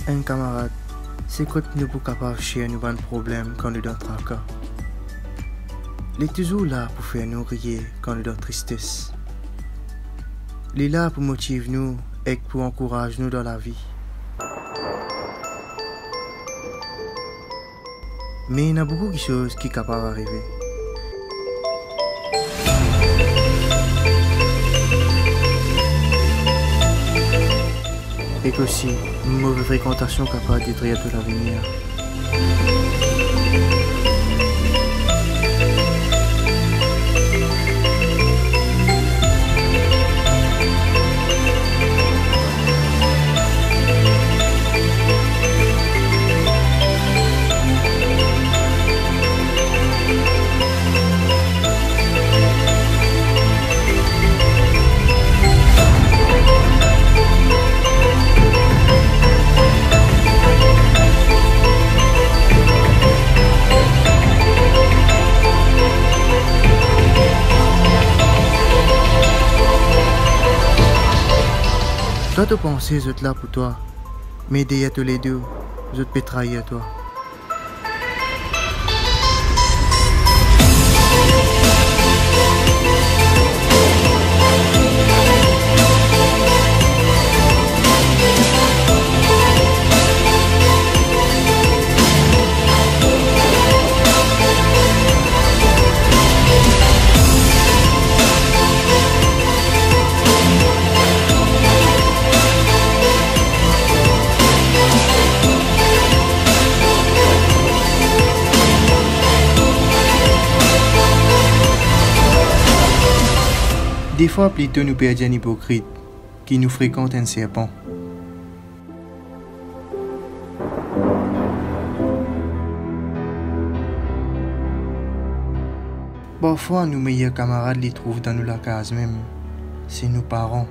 Un camarade, c'est quand nous sommes capables de chercher nous un problème quand nous sommes dans le tracas. Il est toujours là pour faire nous rire quand nous sommes dans tristesse. Il est là pour motiver nous et pour encourager nous dans la vie. Mais il y a beaucoup de choses qui sont capables d'arriver. Et aussi, une mauvaise fréquentation capable de détruire tout l'avenir. Toi, tu penses que je suis là pour toi, mais derrière tous les deux, je peux trahir toi. Des fois, plutôt nous perdons un hypocrite qui nous fréquente un serpent. Parfois, nos meilleurs camarades les trouvent dans nous la case même. C'est nos parents.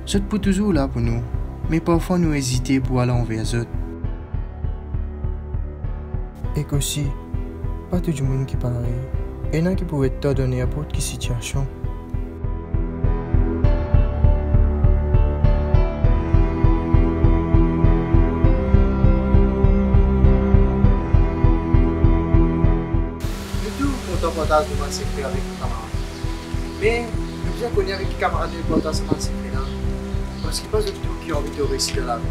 C'est pour toujours là pour nous, mais parfois nous hésitons pour aller envers eux. Et aussi, pas tout le monde qui parle. Il y en a qui pourraient te donner n'importe quelle situation. Du tout pour ton partage de mon secret avec mon camarade. Mais je bien connais avec les camarades de partage de mon secret là. Parce qu'il n'y a pas de tout qui ont envie de réussir dans la vie.